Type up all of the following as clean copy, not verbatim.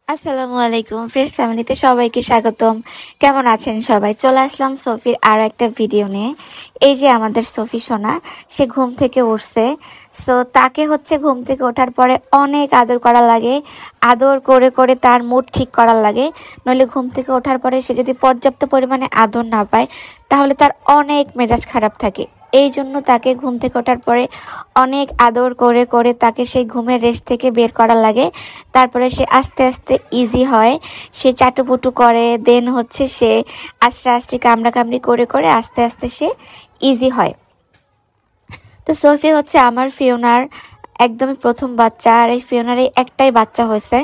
আসসালামু আলাইকুম ফ্রেন্ডস ফ্যামিলিতে সবাইকে স্বাগতম। কেমন আছেন সবাই? চলে আসলাম সফির আরো একটা ভিডিও নিয়ে। এই যে আমাদের সফি সোনা, সে ঘুম থেকে উঠছে। সো তাকে ঘুম থেকে ওঠার পরে অনেক আদর করা লাগে, আদর করে করে তার মুড ঠিক করা লাগে। নইলে ঘুম থেকে ওঠার পরে সে যদি পর্যাপ্ত পরিমাণে আদর না পায় তাহলে তার অনেক মেজাজ খারাপ থাকে। এই জন্য তাকে ঘুম থেকে ওঠার পরে অনেক আদর করে করে তাকে সেই ঘুমের রেস্ট থেকে বের করা লাগে। তারপরে সে আস্তে আস্তে ইজি হয়, সে চাটুপুটু করে, দেন সে আস্তে আস্তে কামড়াকামড়ি করে করে আস্তে আস্তে সে ইজি হয়। তো সোফি আমার ফিওনার একদমই প্রথম বাচ্চা, আর এই ফিওনার একটাই বাচ্চা হয়েছে।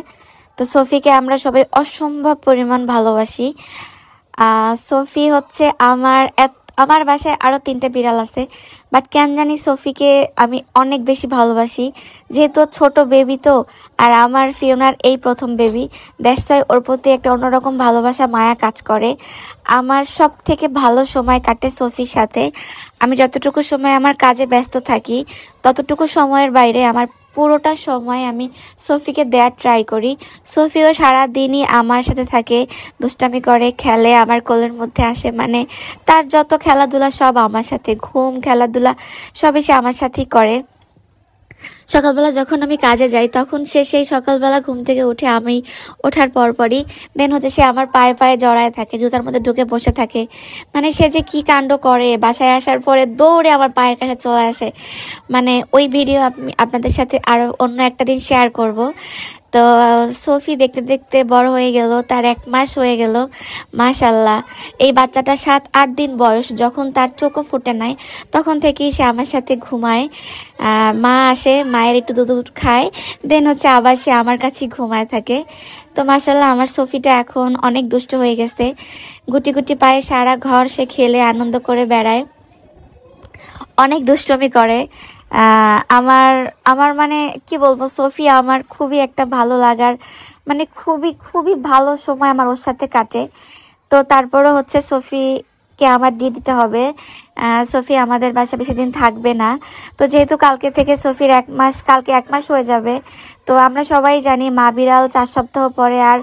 তো সোফিকে আমরা সবাই অসম্ভব পরিমাণ ভালোবাসি। সোফি আমার বাসায় আরো 3টে বিড়াল আছে, বাট কেন জানি সোফিকে আমি অনেক বেশি ভালোবাসি, যেহেতু ছোট বেবি। তো আর আমার ফিওনার এই প্রথম বেবি, দ্যাটস ওয়াই ওর প্রতি একটা অন্যরকম ভালোবাসা মায়া কাজ করে। আমার সব থেকে ভালো সময় কাটে সোফির সাথে। আমি যতটুকু সময় আমার কাজে ব্যস্ত থাকি ততটুকু সময়ের বাইরে আমার পুরোটা সময় আমি সোফিকে দেওয়ার ট্রাই করি। সোফিও সারাদিনই আমার সাথে থাকে, দুষ্টামি করে, খেলে, আমার কোলের মধ্যে আসে। মানে তার যত খেলাধুলা সব আমার সাথে, ঘুম, খেলাধুলা সবই সে আমার সাথেই করে। সকালবেলা যখন আমি কাজে যাই তখন সে সেই সকালবেলা ঘুম থেকে উঠে আমি ওঠার পরপরই দেন সে আমার পায়ে পায়ে জড়ায় থাকে, জুতার মধ্যে ঢুকে বসে থাকে। মানে সে যে কি কাণ্ড করে, বাসায় আসার পরে দৌড়ে আমার পায়ের কাছে চলে আসে। মানে ওই ভিডিও আমি আপনাদের সাথে আরো অন্য একটা দিন শেয়ার করব। তো সোফি দেখতে দেখতে বড় হয়ে গেল, তার 1 মাস হয়ে গেল। মাশাল্লাহ, এই বাচ্চাটা 7-8 দিন বয়স, যখন তার চোখও ফুটে নাই তখন থেকেই সে আমার সাথে ঘুমায়। মা আসে, মায়ের একটু দুধ খায়, দেন আবার সে আমার কাছেই ঘুমায় থাকে। তো মাশাল্লাহ, আমার সোফিটা এখন অনেক দুষ্ট হয়ে গেছে। গুটি গুটি পায়ে সারা ঘর সে খেলে আনন্দ করে বেড়ায়, অনেক দুষ্টমি করে। আমার আমার মানে কি বলবো, সোফি আমার খুবই একটা ভালো লাগার, মানে খুবই খুবই ভালো সময় আমার ওর সাথে কাটে। তো তারপরে সোফিকে আমার দিয়ে দিতে হবে। সোফি আমাদের বাসায় বেশি দিন থাকবে না। তো যেহেতু কালকে থেকে সোফির 1 মাস, কালকে 1 মাস হয়ে যাবে। তো আমরা সবাই জানি মা বিড়াল 4 সপ্তাহ পরে আর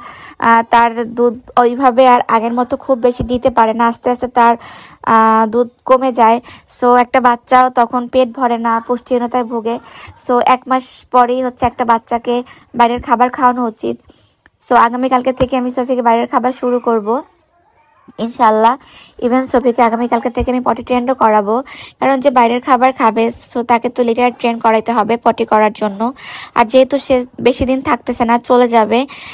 তার দুধ ওইভাবে আর আগের মতো খুব বেশি দিতে পারে না, আস্তে আস্তে তার দুধ কমে যায়। সো একটা বাচ্চাও তখন পেট ভরে না, পুষ্টিহীনতায় ভোগে। সো 1 মাস পরেই একটা বাচ্চাকে বাইরের খাবার খাওয়ানো উচিত। সো আগামীকালকে থেকে আমি সোফিকে বাইরের খাবার শুরু করব ইনশাল্লাহ। ইভেন সোফিকে আগামীকালকে থেকে আমি পটি ট্রেনও করাবো, কারণ যে বাইরের খাবার খাবে সো তাকে তো লিটার ট্রেন করাইতে হবে পটি করার জন্য। আর যেহেতু সে বেশি দিন থাকতেছে না, চলে যাবে,